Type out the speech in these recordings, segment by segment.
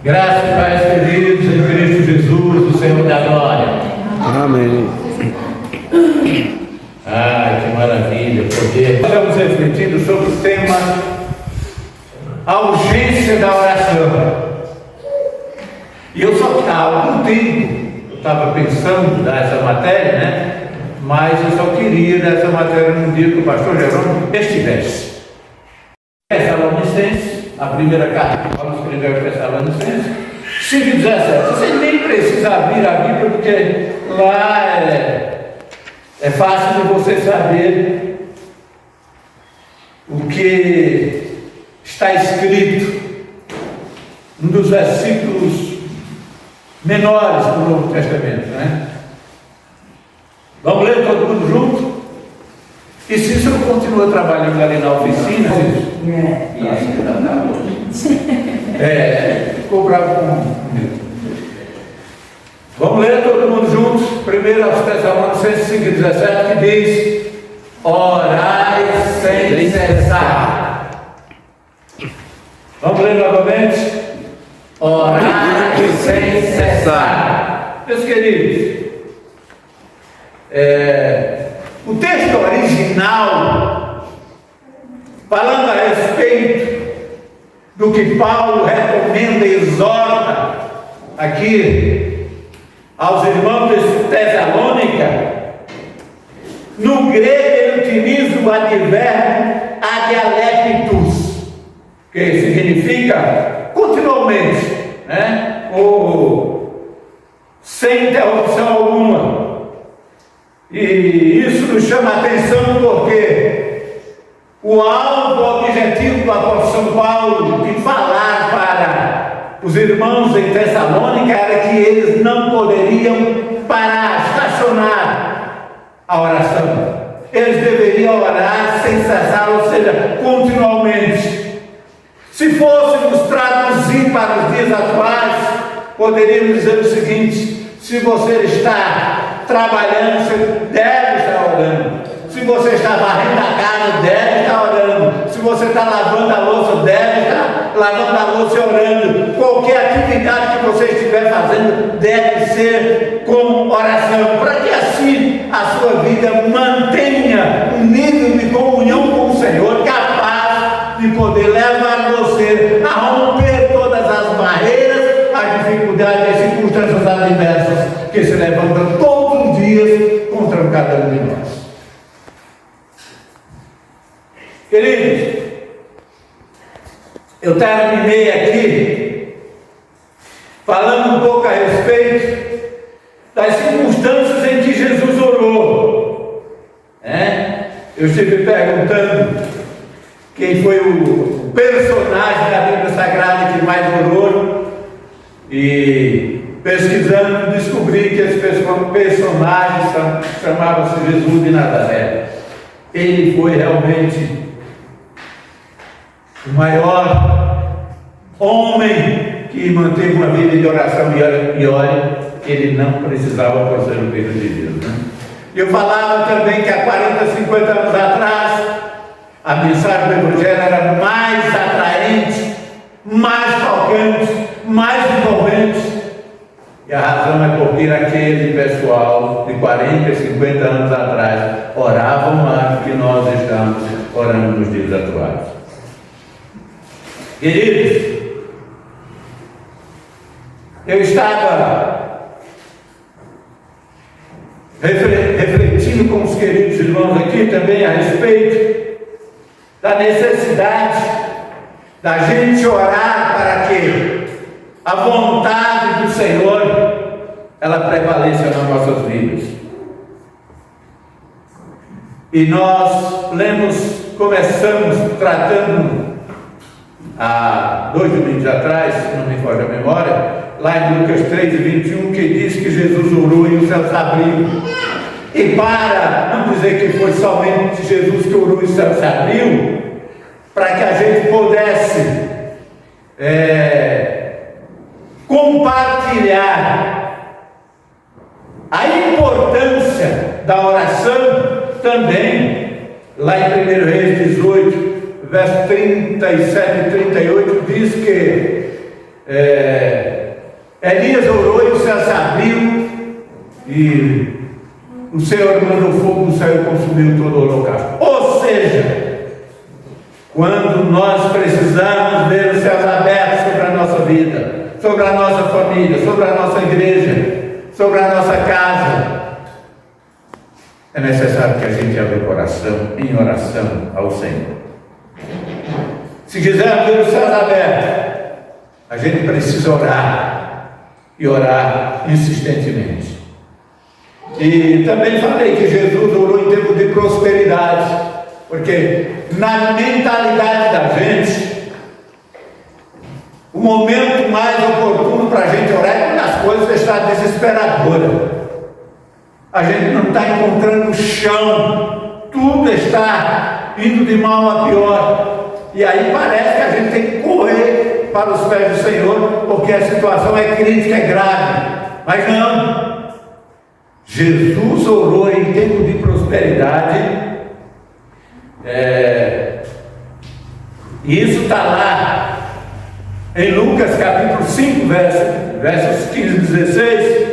Graças e paz, queridos, em Cristo Jesus, o Senhor da glória. Amém. Ai, que maravilha, poder. Nós estamos refletindo sobre o tema a urgência da oração. E eu só há algum tempo eu estava pensando nessa matéria, né? Mas eu só queria nessa matéria num dia que o pastor Jerônimo estivesse. Tessalonicenses, a primeira carta que Paulo escreveu aos Tessalonicenses, 5:17. Você nem precisa abrir a Bíblia, porque lá é fácil de você saber o que está escrito num dos versículos menores do Novo Testamento, né? Vamos ler todo mundo junto? E Cícero continua trabalhando ali na oficina. Ficou bravo comigo. Vamos ler todo mundo juntos. Primeiro aos Tessalonicenses 5:17, que diz: orai sem cessar. Vamos ler novamente? Orai sem cessar. Meus queridos, o texto original, falando a respeito do que Paulo recomenda e exorta aqui aos irmãos de Tessalônica, no grego ele utiliza o advérbio adialeptos, que significa continuamente, né? Ou sem interrupção alguma. E isso nos chama a atenção porque o alvo, o objetivo do apóstolo São Paulo de falar para os irmãos em Tessalônica era que eles não poderiam parar, estacionar a oração. Eles deveriam orar sem cessar, ou seja, continuamente. Se fôssemos traduzir para os dias atuais, poderíamos dizer o seguinte: se você está trabalhando, você deve estar orando. Se você está varrendo a casa, deve estar orando. Se você está lavando a louça, deve estar lavando a louça e orando. Qualquer atividade que você estiver fazendo deve ser com oração, para que assim a sua vida mantenha um nível de comunhão com o Senhor, capaz de poder levar você a romper todas as barreiras, as dificuldades e as circunstâncias adversas que se levantam todos os dias contra cada um de nós. Queridos, eu terminei aqui falando um pouco a respeito das circunstâncias em que Jesus orou. Eu estive perguntando quem foi o personagem da Bíblia Sagrada que mais orou, e pesquisando descobri que esse personagem chamava-se Jesus de Nazaré. Ele foi realmente o maior homem que manteve uma vida de oração, e olha, ele não precisava fazer o reino de Deus, né? Eu falava também que há 40, 50 anos atrás a mensagem do Evangelho era mais atraente, mais tocante, mais envolvente. E a razão é porque aquele pessoal de 40, 50 anos atrás oravam mais do que nós estamos orando nos dias atuais. Queridos, eu estava refletindo com os queridos irmãos aqui também a respeito da necessidade da gente orar para que a vontade do Senhor ela prevaleça nas nossas vidas. E nós começamos tratando há 2 domingos atrás, se não me foge a memória, lá em Lucas 3:21, que diz que Jesus orou e os céus abriram. E para não dizer que foi somente Jesus que orou e os céus se abriu, para que a gente pudesse compartilhar a importância da oração também, lá em 1 Reis 18, verso 37 e 38, diz que Elias orou e o céu se abriu e o Senhor mandou fogo do céu e consumiu todo o holocausto. Ou seja, quando nós precisamos ver os céus abertos sobre a nossa vida, sobre a nossa família, sobre a nossa igreja, sobre a nossa casa, é necessário que a gente abra o coração em oração ao Senhor. Se quisermos ver os céus abertos, a gente precisa orar e orar insistentemente. E também falei que Jesus orou em tempo de prosperidade, porque na mentalidade da gente, o momento mais oportuno para a gente orar é quando as coisas estão desesperadoras. A gente não está encontrando o chão, tudo está indo de mal a pior. E aí parece que a gente tem que correr para os pés do Senhor, porque a situação é crítica, é grave. Mas não. Jesus orou em tempo de prosperidade. Isso está lá em Lucas capítulo 5, versos 15 e 16,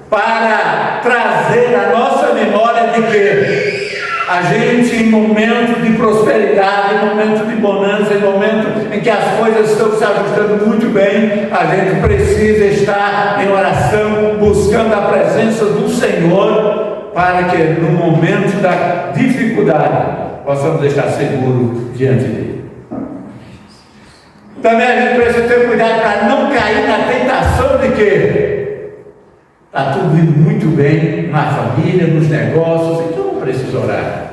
para trazer a nossa memória de que a gente, em momento de prosperidade, em momento de bonança, em momento em que as coisas estão se ajustando muito bem, a gente precisa estar em oração, buscando a presença do Senhor, para que no momento da dificuldade possamos estar seguros diante dele. Também a gente precisa ter cuidado para não cair na tentação de que está tudo indo muito bem na família, nos negócios, então não precisa orar.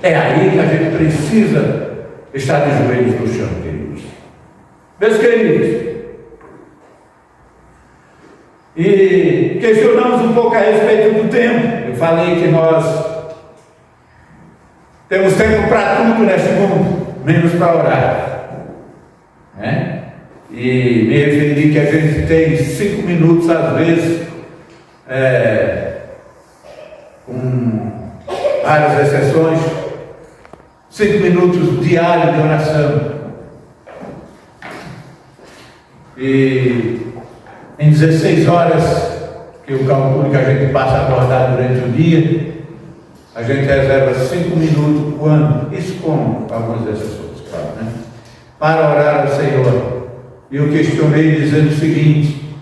É aí que a gente precisa estar de joelhos no chão, queridos. Meus queridos, e questionamos um pouco a respeito do tempo. Eu falei que nós temos tempo para tudo neste mundo, menos para orar, né? E me referi que a gente tem 5 minutos às vezes, com várias exceções, 5 minutos diários de oração. E em 16 horas, que eu calculo que a gente passa a acordar durante o dia, a gente reserva 5 minutos quando? Isso com algumas exceções, claro, né? Para orar ao Senhor. E eu questionei dizendo o seguinte: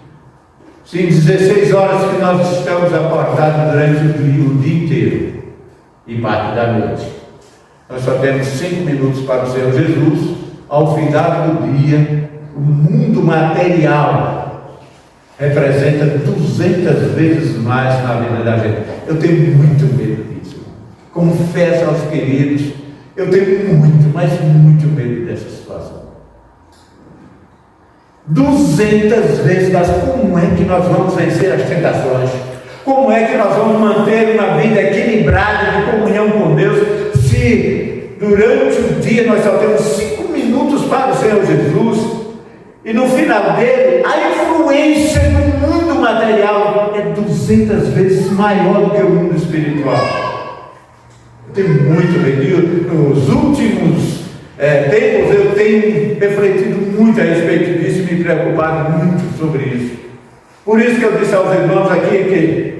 se em 16 horas que nós estamos acordados durante o dia inteiro e parte da noite, nós só temos 5 minutos para o Senhor Jesus, ao final do dia, o mundo material representa 200 vezes mais na vida da gente. Eu tenho muito medo disso. Confesso aos queridos, eu tenho muito, mas muito medo dessa situação. 200 vezes mais. Como é que nós vamos vencer as tentações? Como é que nós vamos manter uma vida equilibrada de comunhão com Deus, se durante o dia nós só temos 5 minutos para o Senhor Jesus, e no final dele, a influência do mundo material é 200 vezes maior do que o mundo espiritual? Eu tenho muito medo. Nos últimos tempos eu tenho refletido muito a respeito disso e me preocupado muito sobre isso. Por isso que eu disse aos irmãos aqui que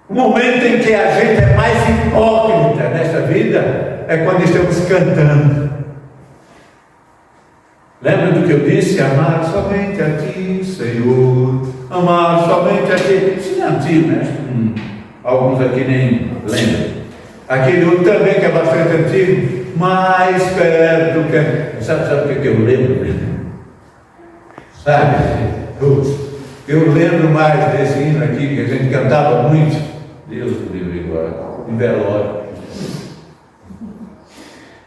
o momento em que a gente é mais hipócrita nesta vida é quando estamos cantando. Lembra do que eu disse? Amar somente a Ti, Senhor. Amar somente a Ti. Isso é antigo, né? Alguns aqui nem lembram. Aquele outro também que é bastante antigo. Mais perto que... Sabe o que eu lembro? Sabe? Eu lembro mais desse hino aqui que a gente cantava muito. Deus do livro agora. Em velório.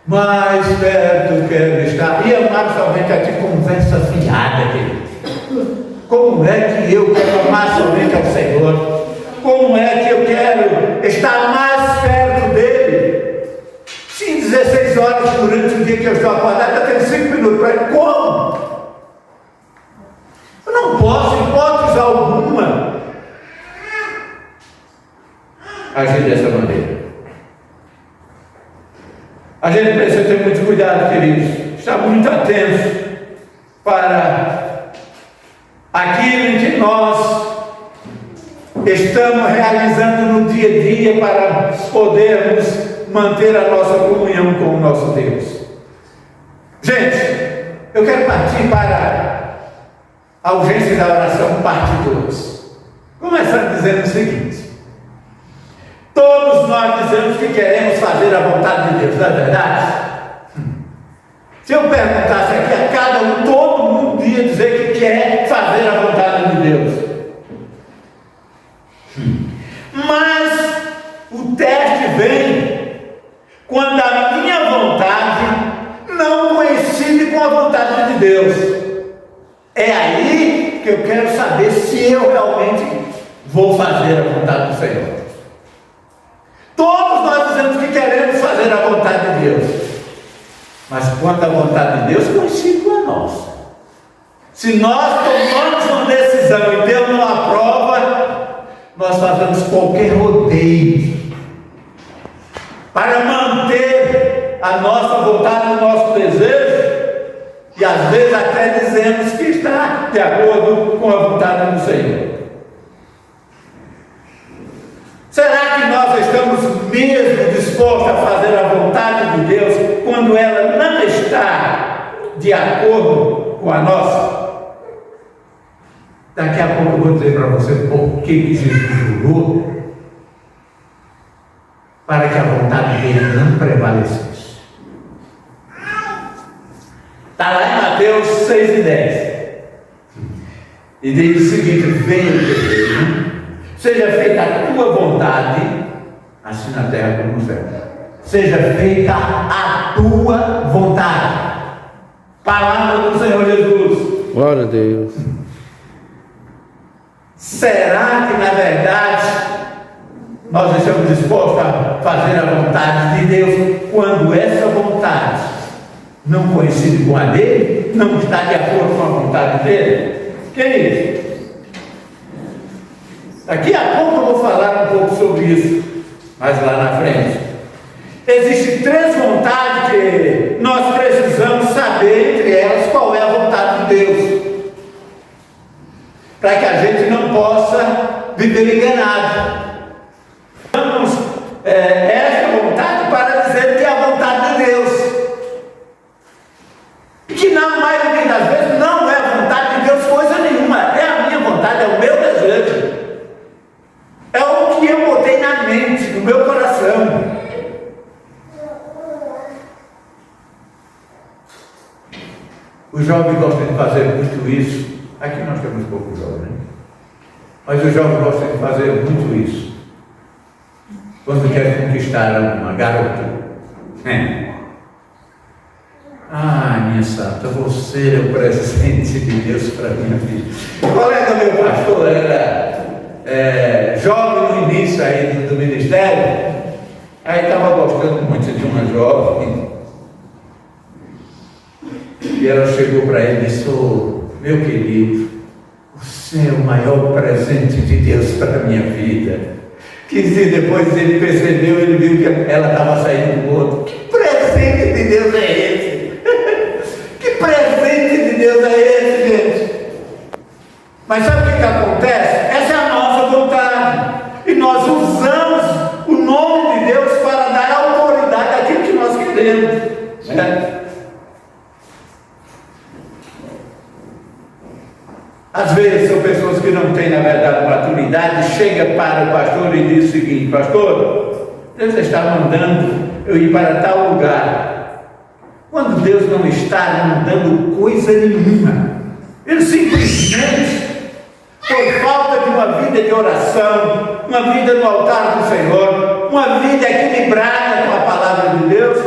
Mais perto quero estar. E amar somente a Ti, conversa fiada, querido. Como é que eu quero amar somente ao Senhor? Como é que eu quero estar mais perto dele? Se em 16 horas durante o dia que eu estou acordado, eu tenho 5 minutos para ele, como? Eu não posso, em hipótese alguma, agir dessa maneira. A gente precisa ter muito cuidado, queridos. estar muito atentos para aquilo em que nós estamos realizando no dia a dia para podermos manter a nossa comunhão com o nosso Deus. Gente, eu quero partir para a urgência da oração, parte 2. Começando dizendo o seguinte: todos nós dizemos que queremos fazer a vontade de Deus, não é verdade? Se eu perguntasse aqui a cada um, todo mundo ia dizer que quer fazer a vontade de Deus. Mas o teste vem quando a minha vontade não coincide com a vontade de Deus. É aí que eu quero saber se eu realmente vou fazer a vontade do Senhor. Todos nós dizemos que queremos fazer a vontade de Deus, mas quando a vontade de Deus coincide com a nossa. Se nós tomamos uma decisão e Deus não aprova, nós fazemos qualquer rodeio para manter a nossa vontade, o nosso desejo, e às vezes até dizemos que está de acordo com a vontade do Senhor. Será que nós estamos mesmo dispostos a fazer a vontade de Deus quando ela não está de acordo com a nossa? Daqui a pouco eu vou dizer para você por que Jesus jurou para que a vontade dele não prevalecesse. Está lá em Mateus 6:10. E diz o seguinte: venha o teu reino, seja feita a tua vontade, assim na terra como no céu. Seja feita a tua vontade. Palavra do Senhor Jesus. Glória a Deus. Será que na verdade nós estamos dispostos a fazer a vontade de Deus quando essa vontade não coincide com a dele, não está de acordo com a vontade dele? Queridos, daqui a pouco eu vou falar um pouco sobre isso, mas lá na frente. Existem 3 vontades que nós precisamos saber, entre elas, qual é a vontade de Deus, para que a gente não possa viver enganado. Vamos esta vontade para dizer que é a vontade de Deus, que na maioria das vezes não é a vontade de Deus coisa nenhuma, é a minha vontade, é o meu desejo, é o que eu botei na mente, no meu coração. Os jovens gostam de fazer muito isso. Aqui nós temos poucos jovens, né? Mas os jovens gostam de fazer muito isso quando querem conquistar uma garota. Minha santa, você é o presente de Deus para a minha vida. O colega meu pastor era jovem no início aí do ministério, aí estava gostando muito de uma jovem, e ela chegou para ele e disse: meu querido, você é o maior presente de Deus para a minha vida. 15 dias depois ele percebeu, ele viu que ela estava saindo com outro. Que presente de Deus é esse? Que presente de Deus é esse, gente? Mas sabe o que acontece? Essa é a nossa vontade. E nós usamos o nome de Deus para dar autoridade àquilo que nós queremos. Né? Às vezes são pessoas que não têm, na verdade, maturidade, chega para o pastor e diz o seguinte: pastor, Deus está mandando eu ir para tal lugar. Quando Deus não está mandando coisa nenhuma, ele simplesmente, por falta de uma vida de oração, uma vida no altar do Senhor, uma vida equilibrada com a palavra de Deus,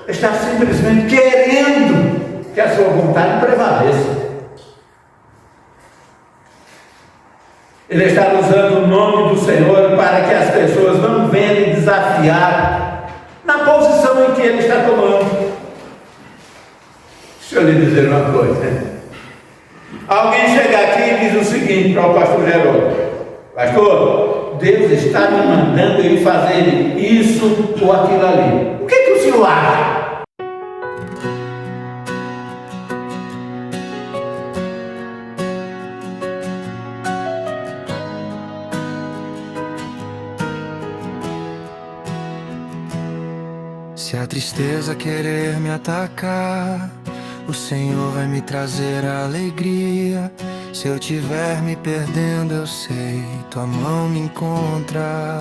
está simplesmente querendo que a sua vontade prevaleça. Ele está usando o nome do Senhor para que as pessoas não venham desafiar na posição em que ele está tomando. Deixa eu lhe dizer uma coisa. Alguém chega aqui e diz o seguinte para o pastor Geraldo: pastor, Deus está me mandando ele fazer isso ou aquilo ali. O que o senhor acha? Se a tristeza querer me atacar, o Senhor vai me trazer a alegria. Se eu tiver me perdendo, eu sei, tua mão me encontra.